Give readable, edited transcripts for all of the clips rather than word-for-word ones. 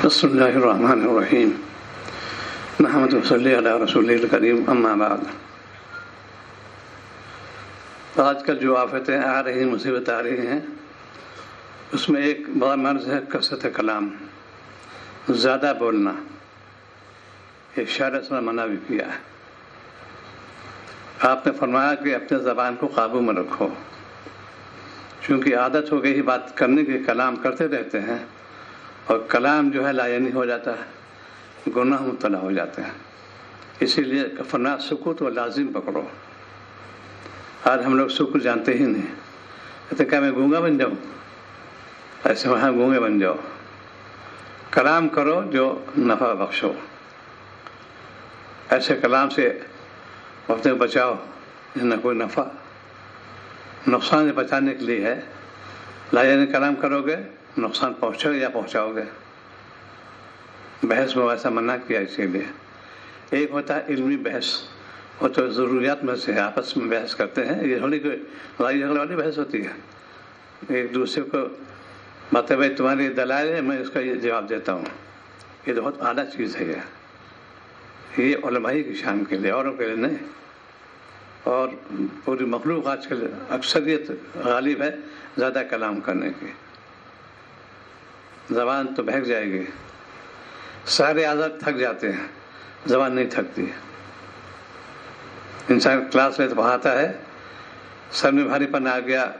بسم اللہ الرحمن الرحیم نحمدہ صلی علی رسول الکریم اما بعد۔ آج کل جو آفتیں آ رہی ہیں، مصیبت آ رہی ہیں، اس میں ایک بڑا مرض ہے کثرت کلام، زیادہ بولنا۔ یہ شاعر نے منع بھی کیا ہے۔ آپ نے فرمایا کہ اپنے زبان کو قابو میں رکھو، چونکہ عادت ہو گئی بات کرنے کی، کلام کرتے رہتے ہیں اور کلام جو ہے لا یعنی ہو جاتا ہے، گناہ مبتلا ہو جاتے ہیں۔ اسی لیے فرمایا سکوت و لازم پکڑو۔ آج ہم لوگ سکوت جانتے ہی نہیں، کہتے کیا میں گونگا بن جاؤں؟ ایسے وہاں گونگے بن جاؤ۔ کلام کرو جو نفع بخشو، ایسے کلام سے اپنے بچاؤ جس نہ کوئی نفع نقصان سے بچانے کے لیے ہے۔ لا یعنی کلام کرو گے نقصان پہنچو گے یا پہنچاؤ گے۔ بحث میں ویسا منع کیا اسی لیے۔ ایک ہوتا ہے علمی بحث، وہ تو ضروریات میں سے آپس میں بحث کرتے ہیں، یہ تھوڑی کوئی لڑائی جھگڑے والی بحث ہوتی ہے۔ ایک دوسرے کو بتائے بھائی تمہاری دلائل ہے، میں اس کا یہ جواب دیتا ہوں۔ یہ تو بہت اعلیٰ چیز ہے، یہ علماء کی شان کے لیے، اوروں کے لیے نہیں۔ اور پوری مخلوق آج کل اکثریت غالب ہے زیادہ کلام کرنے کی۔ زبان تو بہک جائے گی، سارے اعضاء تھک جاتے ہیں، زبان نہیں تھکتی۔ انسان کلاس میں تو پڑھاتا ہے، سر میں بھاری پن آ گیا،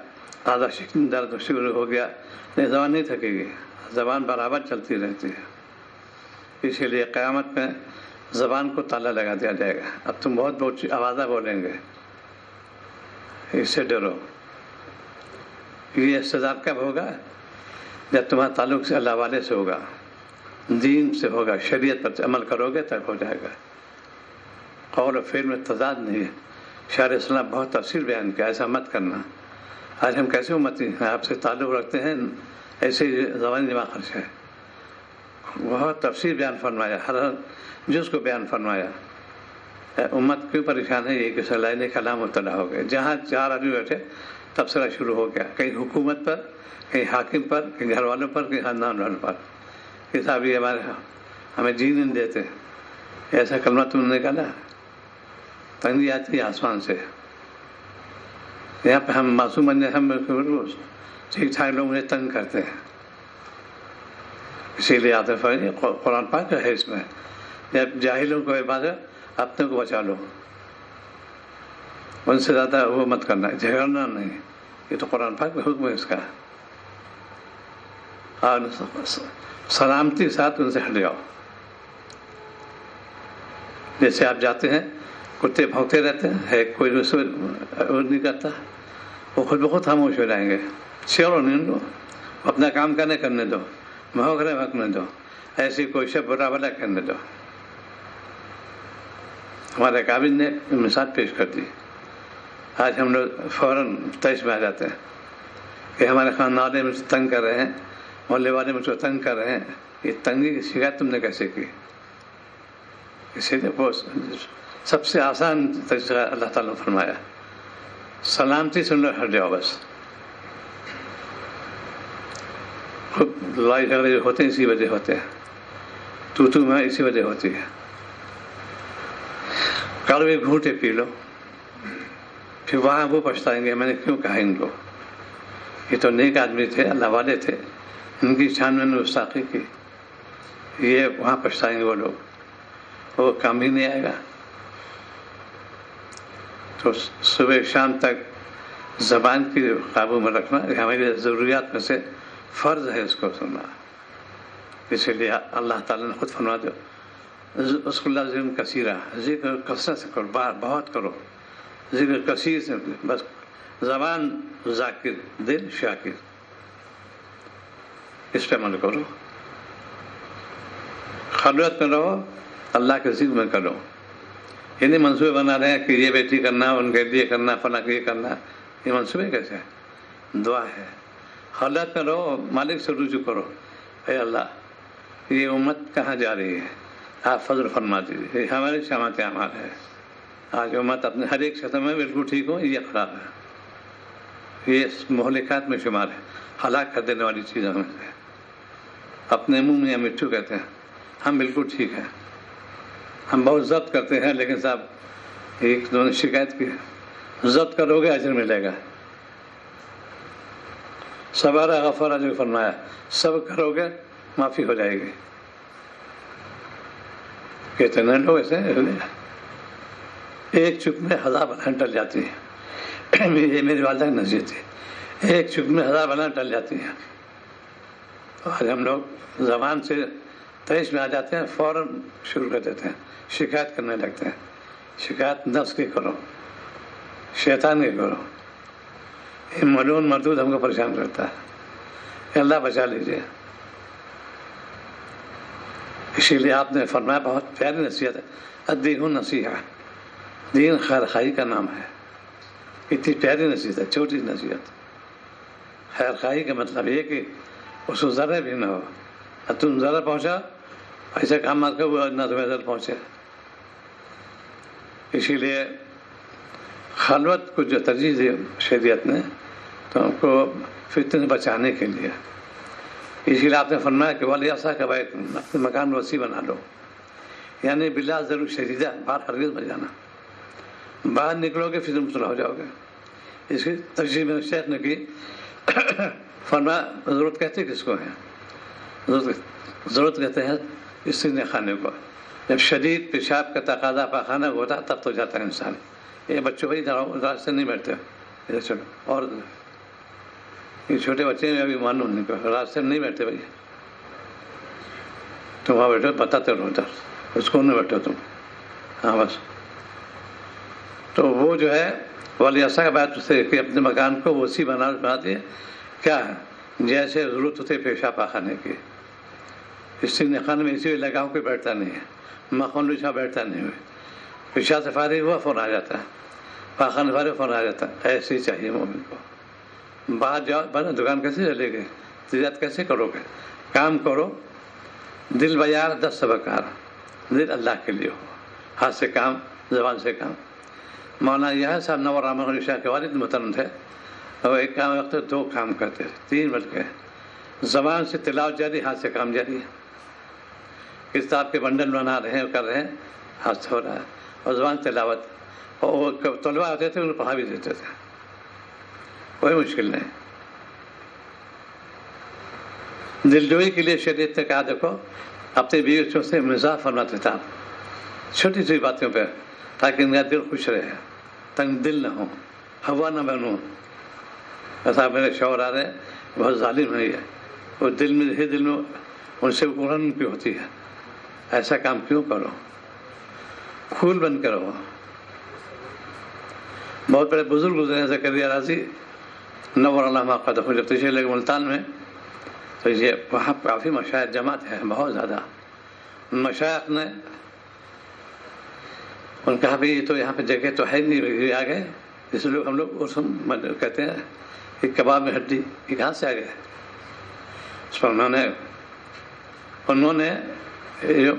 آدھا درد شروع ہو گیا، نہیں زبان نہیں تھکے گی، زبان برابر چلتی رہتی ہے۔ اسی لیے قیامت میں زبان کو تالا لگا دیا جائے گا۔ اب تم بہت بہت آوازہ بولیں گے، اس سے ڈرو۔ یہ سزا کب ہوگا؟ جب تمہارا تعلق سے اللہ والے سے ہوگا، دین سے ہوگا، شریعت پر عمل کرو گے تب ہو جائے گا۔ قول و فعل میں تضاد نہیں ہے۔ شاعر اسلام بہت تفصیل بیان کیا، ایسا مت کرنا۔ آج ہم کیسے امتی ہیں، آپ سے تعلق رکھتے ہیں، ایسے زبانی دماغ خرچ ہے۔ بہت تفصیل بیان فرمایا، ہر جز کو بیان فرمایا۔ امت کیوں پریشان ہے؟ یہ کہ صلاحی کلام مبتلا ہو گئے۔ جہاں چار آدمی بیٹھے تبصرہ شروع ہو گیا، کہیں حکومت پر، کہیں حاکم پر، کہیں گھر والوں پر، کہیں خاندان والوں پر، کہ صاحب یہ ہمیں جین نہیں دیتے، ایسا کلمہ تم نے نکالا۔ تنگی آتی ہے آسمان سے۔ یہاں پہ ہم معصوم بن جائیں، ہم ٹھیک ٹھاک لوگ مجھے تنگ کرتے ہیں۔ اسی لیے آتے فائدے قرآن پاک ہے اس میں، جب جاہلوں کو عبادت، اپنے کو بچا لو، ان سے زیادہ وہ مت کرنا، جھگڑنا نہیں۔ یہ تو قرآن پاک میں حکم ہے اس کا۔ اور سلامتی کے ساتھ ان سے ہٹ جاؤ۔ جیسے آپ جاتے ہیں، کتے بھونکتے رہتے ہیں، کوئی نہیں کرتا، وہ خود بخود خاموش ہو جائیں گے۔ چھیڑو نہیں دو، اپنا کام کرنے دو، بھونک رہے بھونکنے دو، ایسی کوئی شب برا بلا کرنے دو۔ ہمارے قابل نے مثال پیش کر دی۔ آج ہم لوگ فوراً تیش میں آ جاتے ہیں کہ ہمارے خاندان والے مجھ سے تنگ کر رہے ہیں، محلے والے مجھ کو تنگ کر رہے ہیں۔ یہ تنگی کی شکایت تم نے کیسے کی؟ اسی لیے سب سے آسان طریقہ اللہ تعالیٰ نے فرمایا، سلامتی سے لوگ ہٹ جاؤ بس۔ خود لڑائی جھگڑے جو ہوتے ہیں اسی وجہ ہوتے ہیں، تو میں اسی وجہ ہوتی ہے۔ کڑوے گھونٹے پی لو، پھر وہاں وہ پچھتائیں گے میں نے کیوں کہا ان کو۔ یہ تو نیک آدمی تھے، اللہ والے تھے، ان کی شان میں نے گستاخی کی۔ یہ وہاں پچھتائیں گے وہ لوگ، وہ کام ہی نہیں آئے گا۔ تو صبح شام تک زبان کی قابو میں رکھنا ہماری ضروریات میں سے فرض ہے، اس کو سننا۔ اسی لیے اللہ تعالیٰ نے خود فرما دو، اس کو اللہ ذکر کثیرہ، ذکر کثرت سے کرو، بہت کرو، ذکر کثیر سے، بس زبان ذاکر، دل شاکر، اس پہ عمل کرو۔ خلوت میں رہو، اللہ کے ذکر میں کرو۔ یہ نہیں منصوبے بنا رہے ہیں کہ یہ بیٹی کرنا، ان کے لیے کرنا، فلاں کے لیے کرنا۔ یہ منصوبے کیسے ہیں؟ دعا ہے۔ خلوت میں رہو، مالک سے رجوع کرو، اے اللہ یہ امت کہاں جا رہی ہے، آپ فضل فرما دیجیے۔ یہ ہمارے شامات اعمال ہے۔ آج امت اپنے ہر ایک شخص میں بالکل ٹھیک ہو، یہ خراب ہے، یہ مہلکات میں شمار ہے، ہلاک کر دینے والی چیزوں میں سے۔ اپنے منہ میں مٹھو کہتے ہیں ہم بالکل ٹھیک ہیں، ہم بہت ضبط کرتے ہیں، لیکن صاحب ایک انہوں نے شکایت کی ضبط کرو گے اجر ملے گا، صبر غفر جو فرمایا صبر کرو گے معافی ہو جائے گی. کہتے ہیں لوگ ایسے ایک چک میں 1000 بلائیں ٹل جاتی ہیں. یہ میری والدہ کی نصیحت ہے، ایک چک میں 1000 بلائیں ٹل جاتی ہیں. آج ہم لوگ زبان سے تیش میں آ جاتے ہیں، فوراً شروع کر دیتے ہیں، شکایت کرنے لگتے ہیں. شکایت نفس کی کرو، شیطان کی کرو. یہ ملعون مردود ہم کو پریشان کرتا ہے، اللہ بچا لیجیے. اسی لیے آپ نے فرمایا بہت پیاری نصیحت ہے، الدین نصیحہ، دین خیر خواہی کا نام ہے. اتنی پیاری نصیحت ہے، چھوٹی نصیحت. خیر خواہی کا مطلب یہ کہ اس کو ذرہ بھی نہ ہو، تم ذرہ پہنچا ایسا کام مت کرو نہ تمہیں ذرہ پہنچے. اسی لیے خلوت کو جو ترجیح دی شریعت نے تو ان کو فتنے سے بچانے کے لیے، اسی لیے آپ نے فرمایا کہ ولی ایسا کہ بھائی اپنے مکان وسیع بنا لو، یعنی بلا ضرور شدیدہ باہر ہرگز مت جانا، باہر نکلو گے فتنے مبتلا ہو جاؤ گے. اس کی ترجیح میں شیخ نے کی. فرمایا ضرورت کہتے کس کو ہے؟ ضرورت کہتے ہیں استثناء خانے کو. جب شدید پیشاب کا تقاضا پاخانہ ہوتا تب تو جاتا ہے انسان. یہ بچوں بھائی راستے نہیں بیٹھتے، ادھر چلو، اور یہ چھوٹے بچے میں ابھی معلوم نہیں کہ راستے نہیں بیٹھتے. بھائی تم وہاں بیٹھو بتاتے رہو ادھر، اس کو نہیں بیٹھو تم. ہاں بس. تو وہ جو ہے والی ایسا کا بات سے کہ اپنے مکان کو وسیع بنا دیا. کیا ہے؟ جیسے ضرورت ہوتی ہے پیشاب پاخانے کی. اس خانے میں اسی لگاؤ کوئی بیٹھتا نہیں ہے، مخون بچھا بیٹھتا نہیں ہوئے. پیشاب سے فارغ ہوا فون آ جاتا ہے، پاخانہ فارغ فون آ جاتا ہے. ایسے ہی چاہیے مومن کو. باہر جاؤ بنا دکان کیسے چلے گے، تجارت کیسے کرو گے؟ کام کرو، دل بیار دست بکار، دل اللہ کے لیے ہو، ہاتھ سے کام، زبان سے کام. مولانا یہ صاحب نور رحمۃ اللہ شاہ کے والد محترم تھے، وہ ایک کام وقت 2 کام کرتے تھے، 3 بلکہ. زبان سے تلاوت جاری، ہاتھ سے کام جاری ہے. کتاب کے بنڈل بنا رہے ہیں، کر رہے ہیں، ہاتھ سے ہو رہا ہے، اور زبان تلاوت. اور وہ طلباء آتے تھے انہیں پڑھا بھی دیتے تھے، کوئی مشکل نہیں. دلجوئی کے لیے شریعت نے کہا دیکھو اپنے بیویوں سے مزاح فرماتے تھے آپ چھوٹی سی باتوں پہ، تاکہ ان کا دل خوش رہے، تنگ دل نہ ہو، ہوا نہ بنو. ایسا میرے شوہر آ رہے بہت ظالم ہے، یہ وہ دل میں ان سے اڑن کی ہوتی ہے، ایسا کام کیوں کرو، پھول بن کر رہو. بہت بڑے بزرگ گزرے ہیں، زکریا رازی نور اللہ مقدہ، جب تشریف لے گئے ملتان میں تو یہ وہاں کافی مشائخ جماعت ہے بہت زیادہ. مشائخ نے ان کہا بھی یہ تو یہاں پہ جگہ تو ہے نہیں، آ گئے اس لیے ہم لوگ کہتے ہیں کہ کباب میں ہڈی، یہ کہاں سے آ گئے؟ اس پر انہوں نے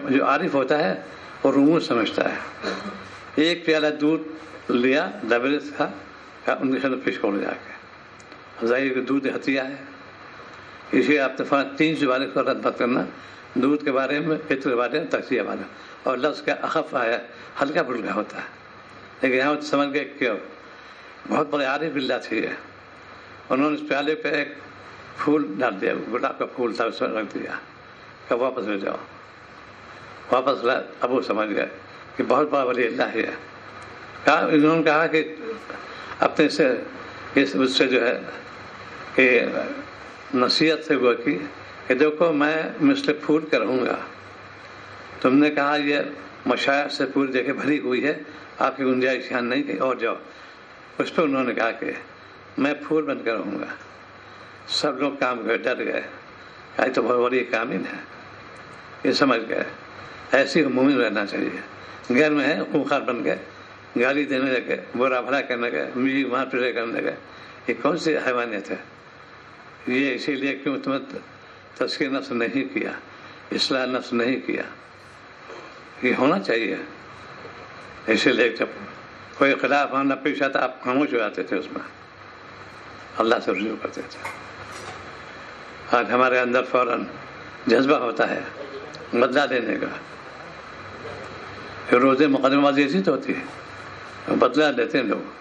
جو عارف ہوتا ہے وہ رموز سمجھتا ہے. ایک پیالہ دودھ لیا، دبرے تھا، ان کے خلاف پیش کر جا کے ظاہر کہ دودھ ہتھیا ہے. اسی آپ نے 3 سے بارے کو رد مت کرنا، دودھ کے بارے میں، فطر کے بارے میں، تقسیہ بارے میں. اور لفظ کا اخف آیا ہلکا پھلکا ہوتا ہے، لیکن یہاں سمجھ گئے کہ بہت بڑے عارف باللہ تھے یہ. انہوں نے اس پیالے پہ ایک پھول ڈال دیا، گلاب کا پھول تھا، اس میں رکھ دیا کہ واپس لے جاؤ. واپس لا. اب وہ سمجھ گئے کہ بہت بڑا ولی اللہ ہے. انہوں نے کہا کہ اپنے سے اس سے جو ہے کہ نصیحت سے وہ کی کہ دیکھو میں مثل پھول کا رہوں گا. تم نے کہا یہ مشائخ سے پوری جگہ بھری ہوئی ہے، آپ کی گنجائش یہاں نہیں کہ اور جاؤ. اس پہ انہوں نے کہا کہ میں پھول بن کر رہوں گا. سب لوگ کام گئے، ڈر گئے، یہ تو بہت بڑی کامل ہے. یہ سمجھ گئے ایسی مومن رہنا چاہیے. گھر میں ہے خونخوار بن گئے، گالی دینے لگے، برا بھلا کرنے لگے، میری وہاں پھرے کرنے لگے. یہ کون سی حیوانیت ہے؟ یہ اسی لیے کیوں تمہیں تزکیہ نفس نہیں کیا، اصلاح نفس نہیں کیا. یہ ہونا چاہیے. اسی لیے جب کوئی خلاف معاملہ پیش آتا آپ خاموش ہو جاتے تھے، اس میں اللہ سے رجوع کرتے تھے. آج ہمارے اندر فوراً جذبہ ہوتا ہے بدلہ لینے کا. روزے مقدمہ بازی ایسی تو ہوتی ہے، بدلہ لیتے ہیں لوگ.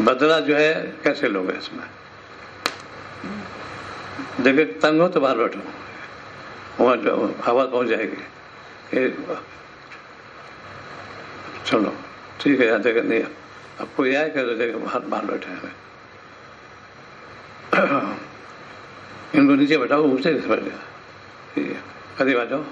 بدلہ جو ہے کیسے لوگ ہیں اس میں؟ دیکھیں تنگ ہو تو باہر بیٹھو، وہاں جو ہوا پہنچ جائے گی. چلو ٹھیک ہے، دیکھیں نہیں اب کوئی آئے کہ دیکھیں باہر بیٹھے ہیں. ان کو نیچے بیٹھاؤ، اونچے بیٹھ گیا. ٹھیک ہے، قریب آ جاؤ.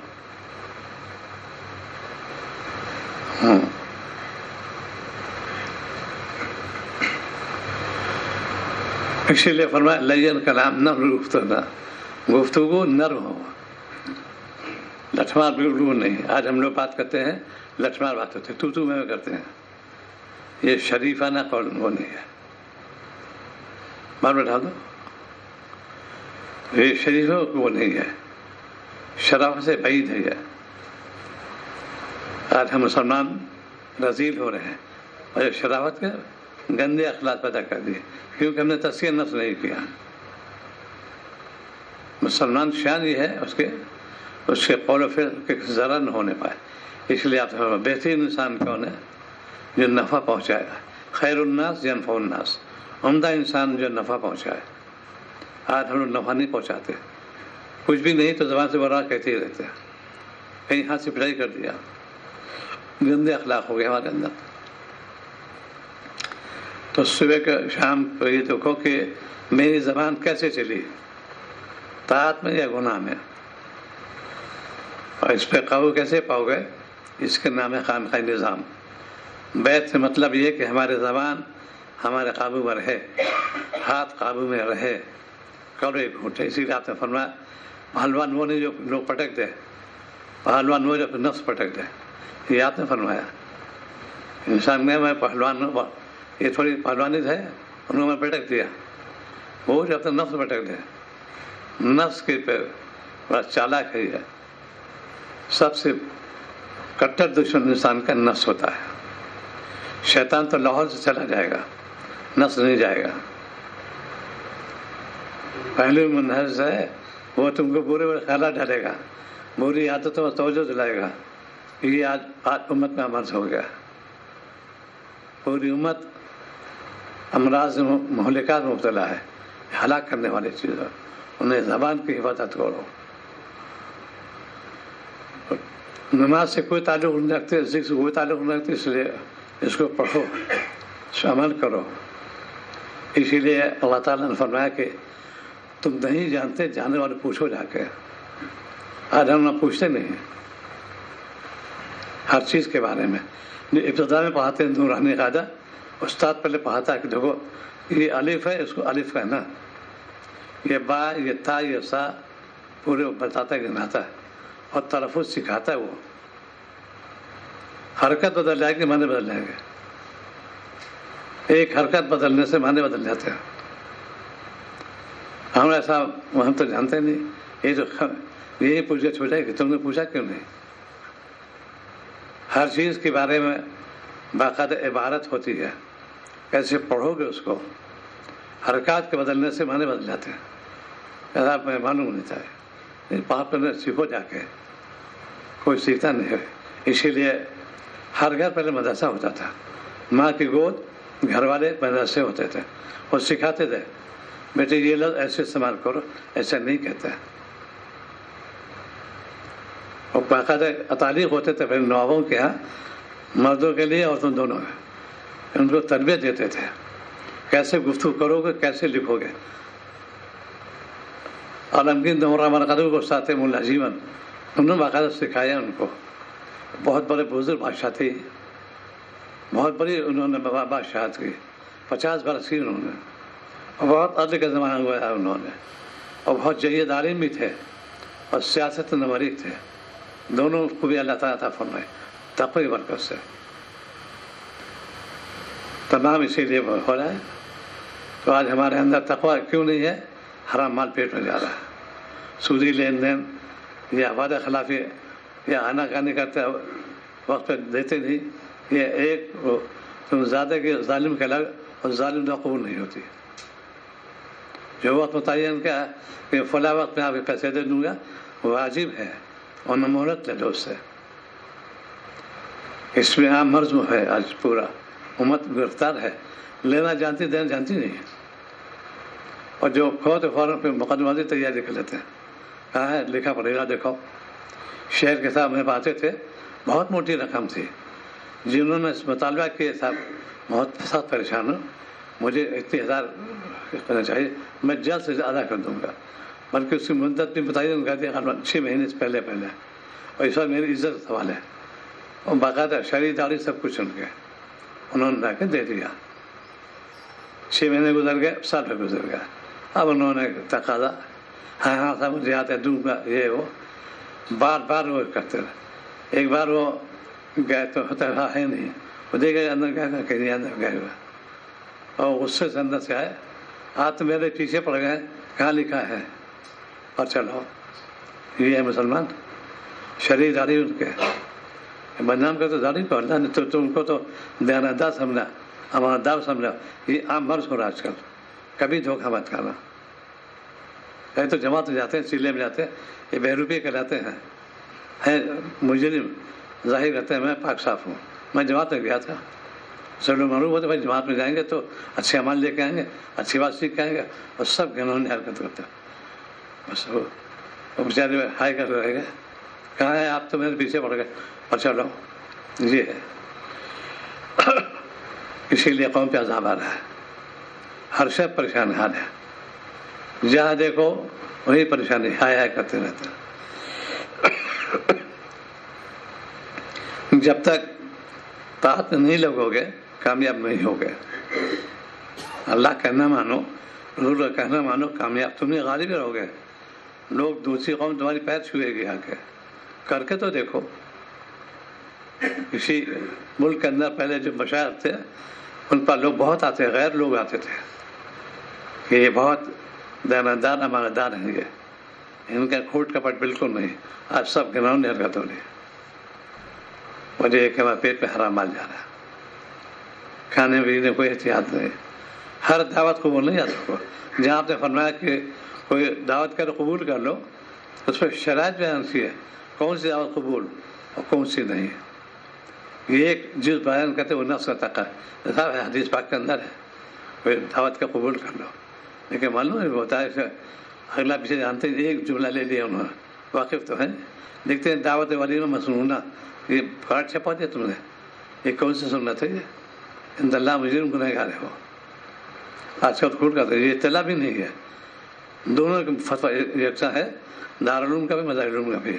اسی لیے فرمایا لین کلام نہ گفتگو نرم ہو، لٹھمار بالکل نہیں. آج ہم لوگ بات کرتے ہیں لٹھمار بات ہوتے ہیں، تو میں کرتے ہیں. یہ شریفانہ قول وہ نہیں ہے. بار بٹھا دو، یہ شریف وہ نہیں ہے، شرافت سے بعید ہے. آج ہم مسلمان رذیل ہو رہے ہیں اور یہ شرافت کے گندے اخلاق پیدا کر دیے کیونکہ ہم نے تزکیہ نفس نہیں کیا. مسلمان شان یہ ہے اس کے قول و فعل کے ذرا نہ ہونے پائے. اس لیے آپ بہترین انسان کون ہے؟ جو نفع پہنچائے. خیر الناس ینفع الناس، عمدہ انسان جو نفع پہنچائے. آج ہم لوگ نفع نہیں پہنچاتے، کچھ بھی نہیں تو زبان سے برا کہتے ہی رہتے ہیں. کہیں ہاتھ سے پٹائی کر دیا، گندے اخلاق ہو گئے ہمارے اندر. تو صبح کا شام کو یہ دیکھو کہ میری زبان کیسے چلی، طاعت میں یا گناہ میں، اور اس پہ قابو کیسے پاؤ گے؟ اس کے نام ہے خانقاہ نظام. بیت سے مطلب یہ کہ ہمارے زبان ہمارے قابو میں رہے، ہاتھ قابو میں رہے، کڑے گھوٹے. اسی لیے آپ نے فرمایا پہلوان وہ نہیں جو لوگ پٹک دے، پہلوان وہ جو نفس پٹک دے. یہ آپ نے فرمایا. انسان میں پہلوان ہوں، یہ تھوڑی پہلوانی ہے، انہوں نے پٹک دیا. وہ جو اپنا نفس پٹک دے، نفس کے پہ بڑا چالاک ہے. یہ سب سے کٹر دشمن انسان کا نفس ہوتا ہے. شیطان تو لاہور سے چلا جائے گا، نفس نہیں جائے گا. پہلے منحص ہے، وہ تم کو برے برے خیالات ڈالے گا، بری عادتوں میں توجہ دلائے گا. یہ آج امت میں عمل ہو گیا. پوری امت امراض مہلکات میں مبتلا ہے، ہلاک کرنے والی چیز ہے. انہیں زبان کی حفاظت کرو. نماز سے کوئی تعلق نہیں رکھتے، ذکر سے کوئی تعلق نہیں رکھتے، اس لیے اس کو پڑھو، اس پر عمل کرو. اسی لیے اللہ تعالیٰ نے فرمایا کہ تم نہیں جانتے، جاننے والے پوچھو جا کے. آج ہم نہ پوچھتے نہیں ہیں ہر چیز کے بارے میں. ابتدا میں پڑھاتے ہیں نورانی قاعدہ، استاد پہلے پڑھاتا ہے کہ دیکھو یہ الف ہے، اس کو الف کہنا، یہ با، یہ تا، یہ سا، پورے بتاتا ہے، گناتا ہے اور تلفظ سکھاتا ہے. وہ حرکت بدل جائے گی، معنی بدل جائیں گے. ایک حرکت بدلنے سے معنی بدل جاتے ہیں. ہم ایسا ہم تو جانتے نہیں. یہ جو یہی پوچھ گچھ ہو جائے گی، تم نے پوچھا کیوں نہیں؟ ہر چیز کے بارے میں باقاعدہ عبارت ہوتی ہے، کیسے پڑھو گے اس کو. حرکات کے بدلنے سے معنی بدل جاتے ہیں. ایسا میں معلوم نہیں تھا. پاپ کرنے سیکھو جا کے، کوئی سیکھتا نہیں ہے. اسی لیے ہر گھر پہلے مدرسہ ہوتا تھا. ماں کی گود گھر والے مدرسے ہوتے تھے اور سکھاتے تھے بیٹے یہ لفظ ایسے استعمال کرو، ایسا نہیں کہتے. اور باقاعدہ تعلیق ہوتے تھے پھر نوابوں کے یہاں، مردوں کے لیے عورتوں دونوں میں. ان کو تربیت دیتے تھے کیسے گفتگو کرو گے، کیسے لکھو گے. عالمگیر دمرہ قدو کو استاد مولا جیون، انہوں نے باقاعدہ سکھایا ان کو. بہت بڑے بزرگ بادشاہ تھے، بہت بڑی انہوں نے بادشاہت کی، 50 برس کی انہوں نے، اور بہت عدل کا زمانہ ہوا ہے انہوں نے، اور بہت جید عالم بھی تھے اور سیاست نمریک تھے. دونوں کو بھی اللہ تعالیٰ عطا فرمائے تقوی برکت سے. تمام اسی لیے ہو رہا ہے. تو آج ہمارے اندر تقوی کیوں نہیں ہے؟ حرام مال پیٹ میں جا رہا ہے، سودی لین دین یا وعدہ خلافی یا آنا کہانی کرتے وقت پہ دیتے نہیں. یہ ایک تم زیادہ کے ظالم کے الگ، اور ظالم تو قبول نہیں ہوتی. جو وقت متعین کیا ہے کہ فلاں وقت میں آپ کے پیسے دے دوں گا، واجب ہے، اور نہ مہلت لے لو اس سے. اس میں عام مرض ہے، آج پورا امت گرفتار ہے، لینا جانتی دینا جانتی نہیں ہے، اور جو کھو تو فوراً پہ مقدماتی تیاری کر لیتے ہیں. کہاں ہے لکھا پڑے گا، دیکھو شہر کے صاحب میرے پاتے تھے، بہت موٹی رقم تھی، جنہوں نے اس مطالبہ کیا صاحب بہت سخت پریشان ہوں، مجھے اتنے ہزار کرنا چاہیے، میں جلد سے ادا کر دوں گا، بلکہ اس کی مدت بھی بتائی، ان کہتے ہیں 6 مہینے سے پہلے، اور اس وقت میری عزت کا سوال ہے، اور باقاعدہ شرعی داڑھی سب کچھ ان کے انہوں نے لا کے دے دیا. 6 مہینے گزر گئے، سال بھی گزر گیا. اب انہوں نے تقاضا، ہاں صاحب مجھے آتے دوں گا، یہ وہ بار بار وہ کرتے رہے. ایک بار وہ گئے تو ہوتا ہے نہیں، وہ دے گئے اندر گیا کہ نہیں اندر گئے ہوئے، اور غصے سے اندر سے آئے، آپ تو میرے پیچھے پڑ گئے، کہاں لکھا ہے، اور چلو یہ ہے مسلمان. شرعی داڑھی ان کے بدنام کرتے داڑھی کو، اللہ نے تو ان کو تو دیانتدار سمجھا، امانتدار سمجھا. یہ عام مرض ہو رہا آج کل. کبھی دھوکہ مت کھانا. کہیں تو جماعت میں جاتے ہیں، چیلے میں جاتے ہیں، یہ بہروپی کہلاتے ہیں، مجرم ظاہر کرتے ہیں میں پاک صاف ہوں. میں جماعت میں گیا تھا، سب لوگ معلوم ہوتے بھائی جماعت میں جائیں گے تو اچھے عمل لے کے آئیں گے، اچھی بات سیکھ کے آئیں گے، اور سب گھنوں حرکت کرتے ہیں. بس وہ بیچارے ہائی کر رہے گئے، کہاں ہے آپ تو میرے پیچھے پڑ گئے، اور چلو یہ ہے. اسی لیے قوم پہ عذاب آ رہا ہے، ہر شے پریشان حال ہے، جہاں دیکھو وہی پریشانی، ہائے ہائے کرتے رہتے ہیں. جب تک طاعت نہیں لگو گے کامیاب نہیں ہوگے. اللہ کہنا مانو، رسول کا کہنا مانو، کامیاب تم نے غالب رہو گے. لوگ دوسری قوم تمہاری پیر چھوئے گی، آ کے کر کے تو دیکھو. کسی ملک کے اندر پہلے جو مشاہد تھے ان پر لوگ بہت آتے، غیر لوگ آتے تھے کہ یہ بہت دیانتدار امانتدار ہیں، یہ ان کا کھوٹ کپٹ بالکل نہیں. آج سب گناہوں نے حرکت ہو رہی ہے، وجہ یہ کہ ہمارے پیٹ پہ حرام مال جا رہا ہے، کھانے پینے کوئی احتیاط نہیں. ہر دعوت قبول نہیں آ سکو. جہاں آپ نے فرمایا کہ کوئی دعوت کرو قبول کر لو، اس پہ شرائط بیان کی ہے، کون سی دعوت قبول اور کون سی نہیں. یہ ایک جز بیان کرتے وہ نفس کا تقا ہے، صاحب حدیث پاک کے اندر ہے، کوئی دعوت کا قبول کر لو. لیکن معلوم ہے ہوتا ہے اگلا پیچھے جانتے ہیں، ایک جملہ لے لیا انہوں نے، واقف تو ہے، دیکھتے ہیں دعوت والی میں مسنونہ، یہ کارڈ چھپا دیا تم نے، یہ کون سی سنت ہے؟ یہ ان اللہ مجرم گنہگار ہے. وہ آج کل کھوٹ کرتے یہ اطلاع بھی نہیں ہے. دونوں کا فتویٰ یکساں ہے، دارالعلوم کا بھی مدارس العلوم کا بھی،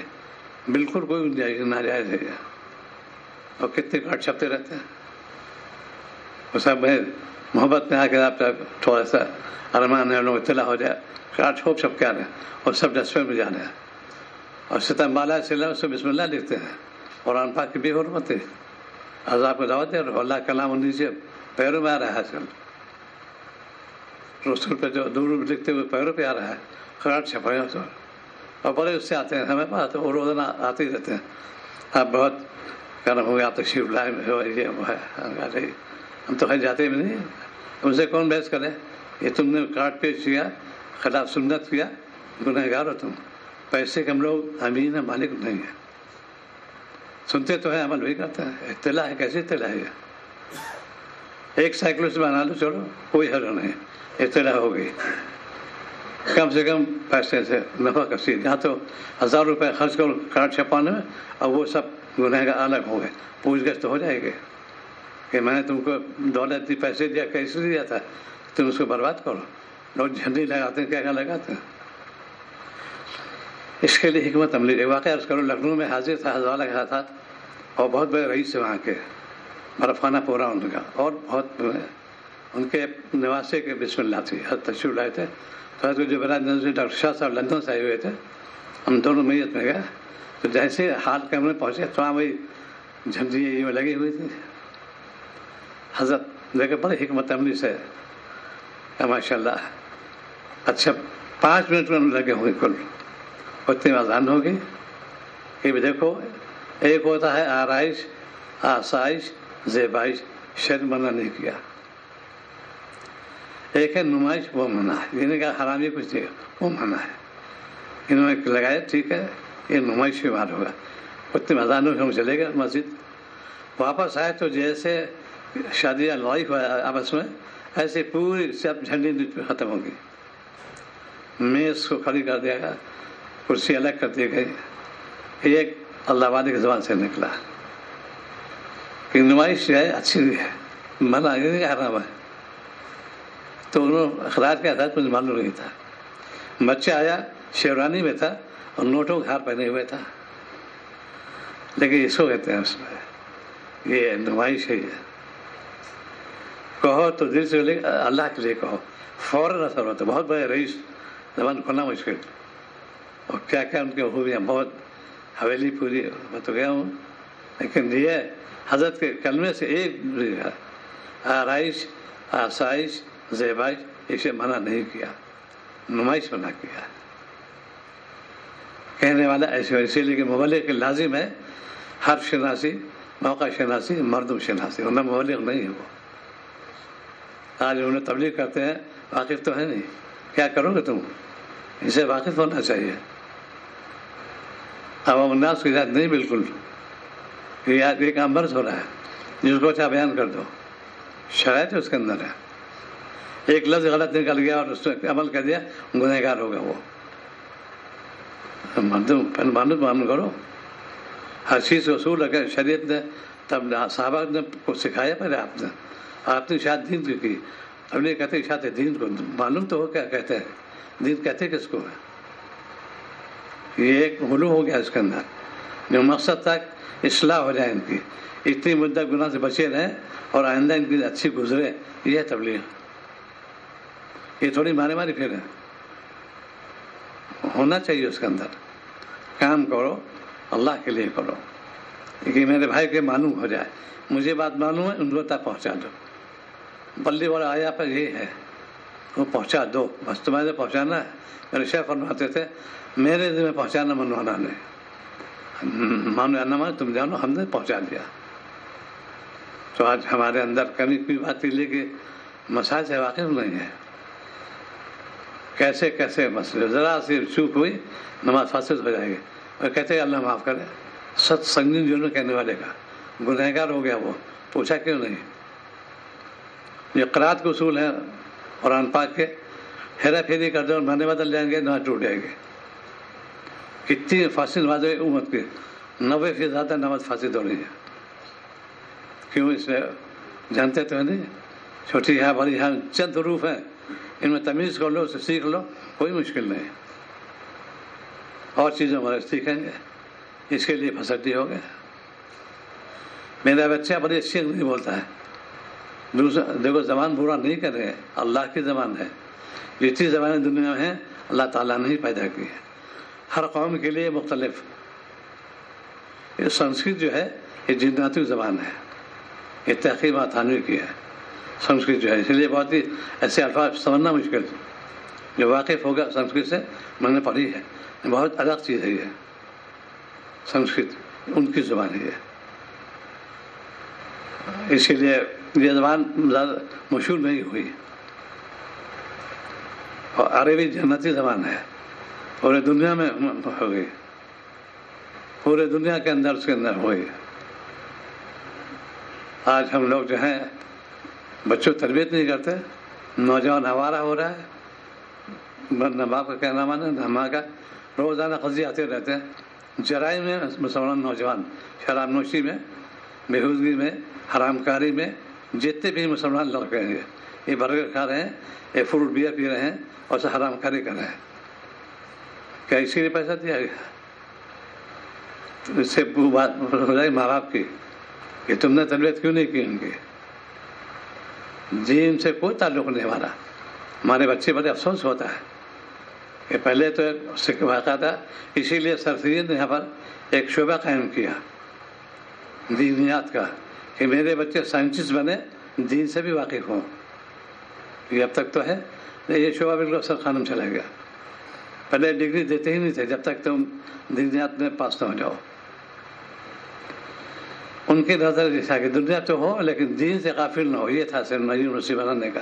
بالکل کوئی ناجائز ہے. اور کتنے کارڈ چھپتے رہتے ہیں. وہ سب میں محبت میں آ کے آپ تھوڑا سا ارمان ہے لوگ اطلاع ہو جائے، کارڈ چھپ کے آ رہے ہیں اور سب ڈسٹبن میں جا رہے ہیں. اور ستم بالا سے سے بسم اللہ لکھتے ہیں، قرآن پاک کی بے حرمت ہے، عذاب کو دعوت دے رہے، اللہ کلام ان سے پیروں میں آ رہا ہے. آج کل رسول پہ جو دور لکھتے ہوئے پیروں پہ آ رہا ہے، کارڈ چھپائے تو، اور بڑے اس سے آتے ہیں ہمیں پاس، وہ روزانہ آتے ہی رہتے ہیں. آپ بہت کرم ہو گیا، آپ تشریف لائے یہ وہ ہے، ہم تو کہیں جاتے بھی نہیں. ان سے کون بحث کرے؟ یہ تم نے کارڈ پیش کیا، خلاف سنت کیا، گنہگار ہو تم. پیسے کے ہم لوگ امین ہیں، مالک نہیں ہیں. سنتے تو ہیں، عمل بھی کرتے ہیں. اطلاع ہے، کیسی اطلاع ہے؟ ایک سائیکل سے بنا لو، چلو کوئی حرج نہیں، اطلاع ہو گئی. کم سے کم پیسے سے نفع کثیر. یہاں تو 1000 روپے خرچ کرو کارڈ چھپانے میں، اور وہ سب گنہگار الگ ہو گئے. پوچھ گچھ تو ہو جائے گی کہ میں نے تم کو دولت دی، پیسے دیا، کیسے دیا تھا، تم اس کو برباد کرو. لوگ جھنڈی لگاتے ہیں، کیا لگاتے ہیں. اس کے لیے حکمت عملی. واقعہ عرض کرو، لکھنؤ میں حاضر تھا حضرت کے ساتھ، اور بہت بڑے رئیس سے وہاں کے، برف خانہ پورا ان کا، اور بہت ان کے نواسے کے بسم اللہ تھی. حضرت تشریف لائے تھے، تو حضرت جبرائیل نظری ڈاکٹر شاہ صاحب لندن سے آئے ہوئے تھے. ہم دونوں میت میں گئے، تو جیسے حال کمرے پہنچے تو وہاں وہی جھنڈی یہ لگی ہوئی تھی. حضرت دیکھے بڑے حکمت عملی سے، ماشاء اللہ. اچھا 5 منٹ میں لگے ہوئے کل، اتنی اذان ہوگی کہ بھی دیکھو، ایک ہوتا ہے آرائش، آسائش، زیبائش، شرم منع نہیں کیا. ایک ہے نمائش، وہ منع ہے. انہوں نے کہا حرام یہ کچھ نہیں، وہ منع ہے. انہوں نے لگایا ٹھیک ہے یہ نمائش شمار ہوگا. اتنے اذانوں میں ہم چلے گئے مسجد. واپس آئے تو جیسے شادی لڑائی ہوا آپس میں، ایسے پوری سب جھنڈی ختم ہو گئی. میز کو کھڑی کر دیا گیا، کرسی الگ کر دی گئی. ایک اللہ والے کی زبان سے نکلا کہ نمائش جو ہے اچھی بھی ہے، منع نہیں حرام ہے. تو انہوں نے اخراج کے اثر مجھے معلوم نہیں تھا. بچہ آیا شیروانی میں تھا اور نوٹوں کا ہار پہنے ہوئے تھا، لیکن اس کو کہتے ہیں اس میں یہ نمائش ہے. کہو تو دل سے اللہ کے لیے کہو، فوراً اثر ہوتا. بہت بڑے رئیس، زبان کھولنا مشکل، اور کیا کیا ان کے خوبیاں، بہت حویلی پوری میں تو گیا ہوں. لیکن یہ حضرت کے کلمے سے ایک آرائش، آسائش، زیبائش اسے منع نہیں کیا، نمائش منع کیا. کہنے والا ایسے، اسی لیے کہ مبلغ کے لازم ہے حرف شناسی، موقع شناسی، مردم شناسی، ورنہ مبلغ نہیں ہے وہ. آج انہیں تبلیغ کرتے ہیں، واقف تو ہے نہیں، کیا کرو گے تم؟ اسے واقف ہونا چاہیے. عوام الناس کی ذات نہیں، بالکل یہ کام برس ہو رہا ہے. جس کو اچھا بیان کر دو، شرائط اس کے اندر ہے. ایک لفظ غلط نکل گیا اور اس پہ عمل کر دیا، گنہگار ہوگا وہ. معلوم کرو ہر چیز اصول. اگر شریعت نے تب صحابہ نے کو سکھایا، پہلے آپ نے شاید دین کی، اب نہیں کہتے شاید دین کو معلوم تو ہو کیا کہتے ہیں، دین کہتے کس کو ہے. یہ ایک غلو ہو گیا اس کے اندر. جو مقصد تک اصلاح ہو جائے ان کی، اتنی مدت گناہ سے بچے رہیں اور آئندہ ان کی اچھی گزرے، یہ ہے تبلیغ. یہ تھوڑی ماری پھر ہے. ہونا چاہیے اس کے اندر. کام کرو اللہ کے لیے کرو کہ میرے بھائی کے معلوم ہو جائے. مجھے بات معلوم ہے، ان کو تک پہنچا دو. بلی والا آیا پر یہ ہے، وہ پہنچا دو بس. تمہیں پہنچانا ہے. میرے شیخ فرماتے تھے میرے دل میں پہنچانا منوانا نہیں، مانو یا نہ مانو تم جانو، ہم نے پہنچا دیا. تو آج ہمارے اندر کمی کوئی بات کے لیے کہ مسائل سے واقف نہیں ہے. کیسے کیسے مسئلے، ذرا سی چوک ہوئی نماز فاسد ہو جائے گی. اور کہتے ہیں اللہ معاف کرے. ست سنگین جرم کہنے والے کا گنہگار ہو گیا، وہ پوچھا کیوں نہیں. یہ قرات کے اصول ہیں قرآن پاک کے، ہیرا پھیری کر دو اور معنی بدل جائیں گے، نماز ٹوٹ جائے گی. کتنی فاسد نماز ہے امت کی، 90% زیادہ نماز فاسد ہو رہی ہے. کیوں؟ اس میں جانتے تو ہے نہیں. چھوٹی یہاں بڑی یہاں چند حروف ہیں، ان میں تمیز کر لو، اسے سیکھ لو، کوئی مشکل نہیں. اور چیزوں ہمارے سیکھیں گے، اس کے لیے پھسٹی ہو گئے. میرا بچہ بڑی اچھی انگریزی بولتا ہے. دوسرا دیکھو، زبان برا نہیں کر رہے ہیں، اللہ کی زبان ہے. جتنی زبانیں دنیا میں ہیں اللہ تعالیٰ نے ہی پیدا کی ہے، ہر قوم کے لیے مختلف. یہ سنسکرت جو ہے یہ جناتی زبان ہے، یہ تحقیق تھانوی کی ہے. سنسکرت جو ہے اس لیے بہت ہی ایسے الفاظ سمجھنا مشکل. جو واقف ہوگا سنسکرت سے، میں نے پڑھی ہے، بہت الگ چیز ہے یہ. سنسکرت ان کی زبان ہے یہ. اسی لیے یہ زبان زیادہ مشہور نہیں ہوئی. اور عربی جنتی زبان ہے، پورے دنیا میں ہو گئی، پورے دنیا کے اندر اس کے اندر ہوئی. آج ہم لوگ جو ہیں بچوں تربیت نہیں کرتے، نوجوان آوارہ ہو رہا ہے. نہ باپ کا کہنا مانا نہ ماں کا. روزانہ قضیے آتے رہتے ہیں. جرائم میں مسلمان نوجوان، شراب نوشی میں، بےہودگی میں، حرام کاری میں، جتنے بھی مسلمان لوگ رہے ہیں، یہ برگر کھا رہے ہیں، یہ فروٹ بیئر پی رہے ہیں اور سے حرام کاری کر رہے ہیں. کیا اسی لیے پیسہ دیا گیا؟ اس سے بات ہو جائے ماں باپ کی کہ تم نے تربیت کیوں نہیں کی ان کی. دین سے کوئی تعلق نہیں ہمارا. ہمارے بچے بڑے افسوس ہوتا ہے کہ پہلے تو ایک واقعہ تھا، اسی لیے سرفرین نے یہاں پر ایک شعبہ قائم کیا دینیات کا کہ میرے بچے سائنٹسٹ بنے، دین سے بھی واقف ہوں. یہ اب تک تو ہے، یہ شعبہ بالکل سر خانم چلا گیا. پہلے ڈگری دیتے ہی نہیں تھے جب تک تم دینیات میں پاس نہ ہو جاؤ. ان کی نظر جیسا کہ دنیا تو ہو لیکن دین سے غافل نہ ہو، یہ تھا صرف یونیورسٹی بنانے کا.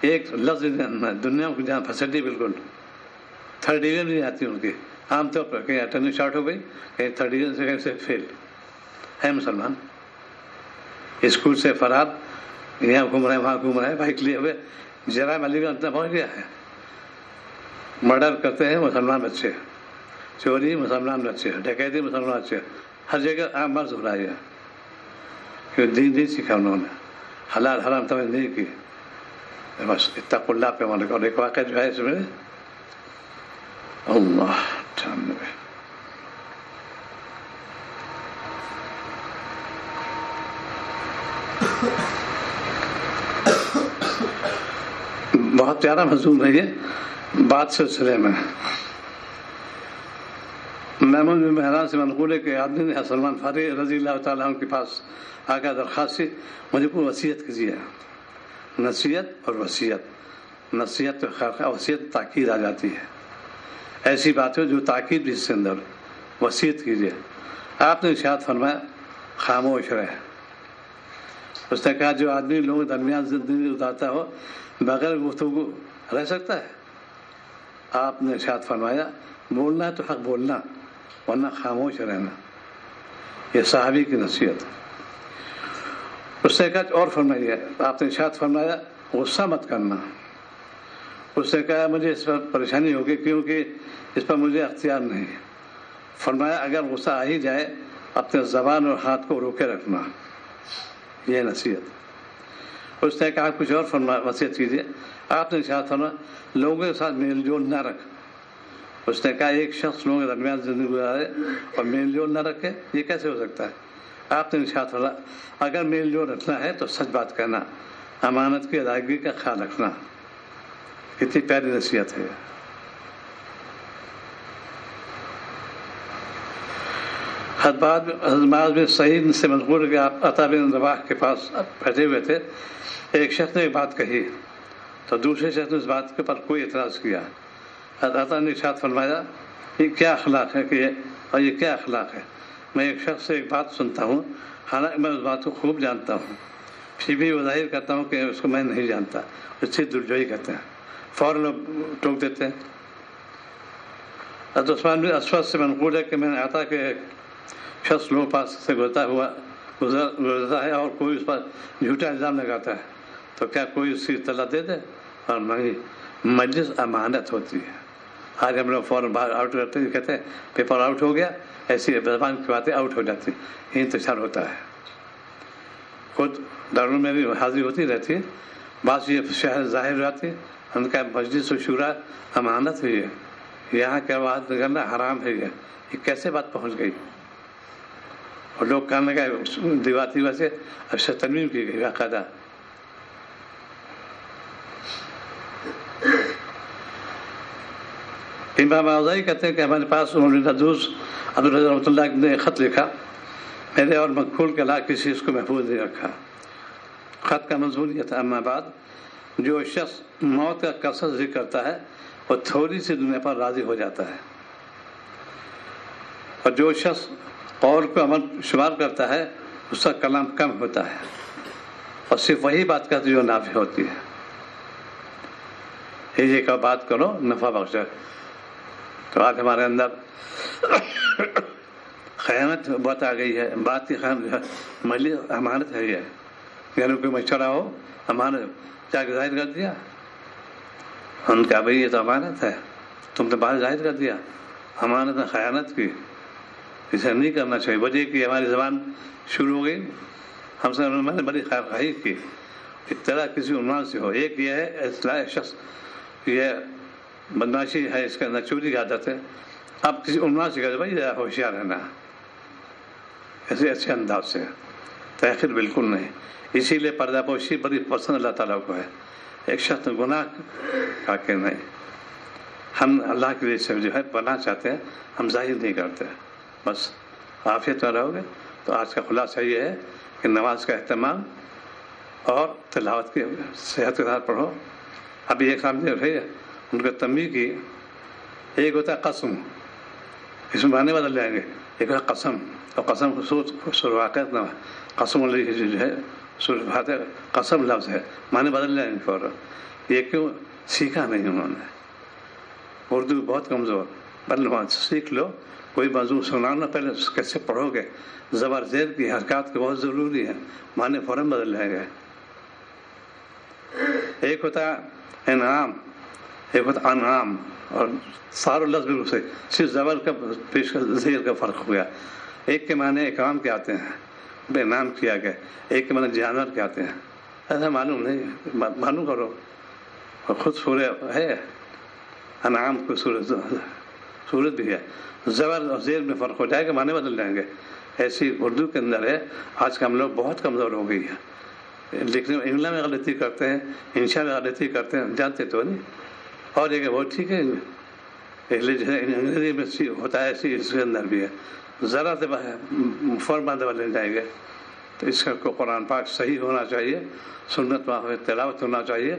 ایک لفظ دنیا کو جہاں فیسلٹی بالکل تھرڈ ڈویژن نہیں آتی ان کی، عام طور پر کہیں اٹینڈنس شارٹ ہو گئی، کہیں تھرڈ ڈویژن سے کہیں سے فیل ہے مسلمان، اسکول سے فرار، یہاں گھوم رہے ہیں وہاں گھوم رہے ہیں، بائک لیے ہوئے، جرائم علی گڑھ اتنا پہنچ گیا ہے، مرڈر کرتے ہیں مسلمان بچے، چوری مسلمان بچے، ڈکیتی مسلمان بچے، ہر جگہ عام مرض ہو رہا ہے، کیونکہ دین نہیں سیکھا انہوں نے، حلال حرام سمجھ نہیں کی، بس اتقوا اللہ پہ عمل کرو۔ ایک واقعہ جو ہے اس میں اللہ 98 بہت پیارا مضمون ہے یہ بات سلسلے میں۔ میمون بن مہران سے منقول ہے کہ آدمی نے سلمان فارسی رضی اللہ تعالیٰ عنہ کے پاس آ کر درخواست کی مجھے کوئی وصیت کیجیے، نصیحت اور وصیت، نصیحت وصیت تاکید آ جاتی ہے، ایسی بات ہے جو تاکید بھی اس کے اندر، وصیت کیجیے۔ آپ نے ارشاد فرمایا خاموش رہے۔ اس نے کہا جو آدمی لوگوں کے درمیان زندگی گزارتا ہو بغیر گفتگو رہ سکتا ہے؟ آپ نے ارشاد فرمایا بولنا ہے تو حق بولنا ورنہ خاموش رہنا، یہ صحابی کی نصیحت۔ اس نے کہا اور فرمائیے، آپ نے ارشاد فرمایا غصہ مت کرنا۔ اس نے کہا مجھے اس پر پریشانی ہوگی کیونکہ اس پر مجھے اختیار نہیں۔ فرمایا اگر غصہ آ ہی جائے اپنے زبان اور ہاتھ کو روکے رکھنا، یہ نصیحت۔ اس نے کہا کچھ اور وصیت کیجیے۔ آپ نے ارشاد فرمایا لوگوں کے ساتھ میل جول نہ رکھ۔ اس نے کہا ایک شخص لوگوں کے درمیان زندگی گزارے اور میل جول نہ رکھے، یہ کیسے ہو سکتا ہے؟ آپ نے ارشاد فرمایا اگر میل جول رکھنا ہے تو سچ بات کہنا، امانت کی ادائیگی کا خیال رکھنا۔ کتنی پیاری نصیحت ہے۔ حضرت بن سعید سے منقول ہے کہ آپ عطا بن رباح کے پاس بیٹھے ہوئے تھے، ایک شخص نے ایک بات کہی تو دوسرے شخص نے اس بات کے پر کوئی اعتراض کیا۔ عطا نے ارشاد فرمایا یہ کیا اخلاق ہے کہ اور یہ کیا اخلاق ہے، میں ایک شخص سے ایک بات سنتا ہوں حالانکہ میں اس بات کو خوب جانتا ہوں، پھر بھی وہ ظاہر کرتا ہوں کہ اس کو میں نہیں جانتا، اس سے دلجوئی کرتے ہیں، فوراً لوگ ٹوک دیتے ہیں۔ حضرت عثمان بن اسود سے منقول ہے کہ میں نے عطا کے شخص لوگوں پاس سے گزرتا ہے اور کوئی اس پر جھوٹا الزام لگاتا ہے تو کیا کوئی اس کی اطلاع دے دے؟ اور نہیں، مجلس امانت ہوتی ہے۔ آج ہم لوگ فوراً باہر آؤٹ کرتے ہیں، کہتے ہیں پیپر آؤٹ ہو گیا، ایسی زبان کی باتیں آؤٹ ہو جاتی ہیں، انتشار ہوتا ہے۔ خود دارالعلوم میں بھی حاضری ہوتی رہتی ہے، بعض یہ شہر ظاہر ہو جاتی ہے، ان کا مجلس و شورا امانت ہے، یہاں کیا بات کرنا حرام ہے، یہ کیسے بات پہنچ گئی؟ اور لوگ کہنے کا دیواتی ویسے اچھا تنوین کی گئی باقاعدہ۔ امام اوزاعی کہتے ہیں کہ ہمارے پاس عبدالرحمن رحمۃ اللہ نے خط لکھا، میرے اور مقبول کے علاقے کسی اس کو محفوظ نہیں رکھا۔ خط کا مضمون یہ تھا اما بعد، جو شخص موت کا کثرت ذکر کرتا ہے وہ تھوڑی سی دنیا پر راضی ہو جاتا ہے، اور جو شخص قول کو عمل شمار کرتا ہے اس کا کلام کم ہوتا ہے، اور صرف وہی بات کرتی جو نافع ہوتی ہے۔ یہ کا بات کرو نفع بخش ہے۔ تو آج ہمارے اندر خیانت بہت آ گئی ہے، بات کی خیانت مجلس امانت ہے، یہ یعنی کوئی مشورہ ہو امانت جا کے ظاہر کر دیا، ان کا بھائی یہ تو امانت ہے، تم نے باہر ظاہر کر دیا، امانت نے خیانت کی، اسے نہیں کرنا چاہیے۔ وجہ کہ ہماری زبان شروع ہو گئی، ہم سے میں نے بڑی خیر خواہی کی، اطلاع کسی عنوان سے ہو۔ ایک یہ ہے اصلاح شخص، یہ بدماشی ہے، اس کے اندر چوری کی عادت ہے، اب کسی عنوان سے کہتے بھائی ذرا ہوشیار رہنا، ایسے اچھے انداز سے، تاخیر بالکل نہیں۔ اسی لیے پردہ پوشی بڑی پسند اللہ تعالیٰ کو ہے، ایک شخص گناہ کا کہ نہیں، ہم اللہ کے لیے سے جو ہے پناہ چاہتے ہیں، ہم ظاہر نہیں کرتے، بس عافیت میں رہو گے۔ تو آج کا خلاصہ یہ ہے کہ نماز کا اہتمام اور تلاوت کی صحت کے ساتھ پڑھو۔ ابھی ایک سامنے رہی ہے، ان کو تنبیہ کی، ایک ہوتا ہے قسم، اس میں معنی بدل جائیں گے، ایک ہوتا ہے قسم، اور قسم خصوص واقعات نہ قسم جو ہے قسم لفظ ہے، معنی بدل جائیں گے فوراً۔ یہ کیوں سیکھا نہیں انہوں نے. اردو بہت کمزور، بلکہ سیکھ لو. کوئی موضوع سنانا پہلے کیسے پڑھو گے. زبر زیر کی حرکات کو بہت ضروری ہے، معنی فوراً بدل جائے گا. ایک ہوتا انعام، ایک ہوتا انعام، اور سارے لفظ بالکل سے صرف زبر کا پیش زیر کا فرق ہو گیا. ایک کے معنی اکرام کے آتے ہیں، بے نام کیا گیا. ایک کے معنی جانور کے آتے ہیں. ایسا معلوم نہیں، معلوم کرو. اور خود سورہ ہے انعام کو سورت بھی ہے. زبر اور زیر میں فرق ہو جائے گا، معنی بدل جائیں گے. ایسی اردو کے اندر ہے. آج کا ہم لوگ بہت کمزور ہو گئی ہے، لکھنے میں املا میں غلطی کرتے ہیں، انشاء میں غلطی کرتے ہیں، جانتے تو نہیں. اور ایک وہ ٹھیک ہے انگریزی میں ہوتا ہے، ایسی اس کے اندر بھی ہے. ذرا سے فورمات بدل جائیں گے. تو اس کو قرآن پاک صحیح ہونا چاہیے، سنت تلاوت ہونا چاہیے،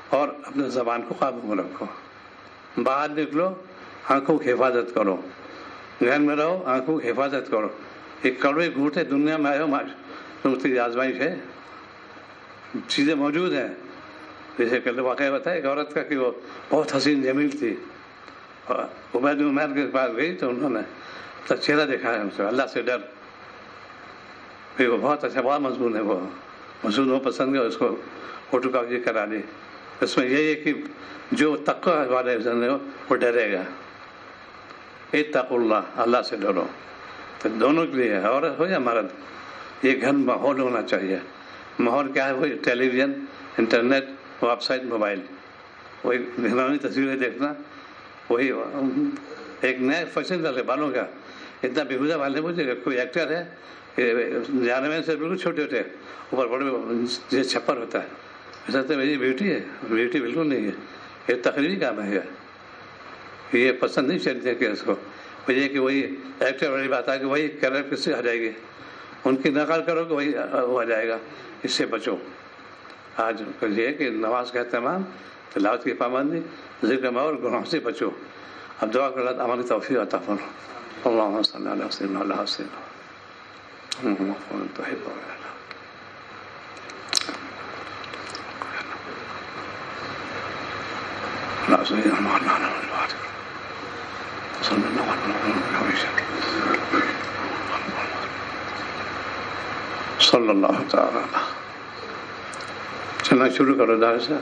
اور اپنے زبان کو قابو میں رکھو. باہر نکلو، آنکھوں کی حفاظت کرو. گھر میں رہو، آنکھوں کی حفاظت کرو. ایک کڑوے گھونٹے دنیا میں آئے ہو، آزمائش ہے. چیزیں موجود ہیں. جیسے کل واقعہ بتا ہے ایک عورت کا کہ وہ بہت حسین جمیل تھی، عبید بن عمیر کے پاس گئی تو انہوں نے چہرہ دکھایا ان سے، اللہ سے ڈر. پھر وہ بہت اچھا، بہت مضمون ہے وہ مضمون، وہ پسند ہے. اس کو فوٹو کاپی کرا دی. اس میں یہی ہے کہ جو تقوی والے وہ ڈرے گا. اتقوا اللہ، اللہ سے ڈرو. تو دونوں کے لیے، عورت ہو یا مرد، یہ گھر ماحول ہونا چاہیے. ماحول کیا ہے؟ وہی television, internet, website, mobile, وہی مہمانی تصویریں دیکھنا. وہی ایک نئے فیشن والے بالوں کا اتنا بےحودہ والے. مجھے کوئی ایکٹر ہے جانے میں سے بالکل چھوٹے ہوتے، اوپر بڑے جیسے چھپر ہوتا ہے. ایسا تو میری بیوٹی ہے، بیوٹی بالکل نہیں ہے. یہ تقریبی کام ہے. یہ پسند نہیں چلتے کہ اس کو یہ کہ وہی ایکٹر والی بات ہے کہ وہی کلر کس سے آ جائے گی، ان کی نقل کرو کہ وہی وہ آ جائے گا. اس سے بچو. آج یہ ہے کہ نماز کا اہتمام، تلاوت کی پابندی، ذکر میں اور گناہوں سے بچو. اب دعا کر اللہ ہماری توفیق عطا فرمائے. اللہم صلی علی سیدنا علی سیدنا محمد طیب صلی اللہ تعالی. چلنا شروع کرو دار سے.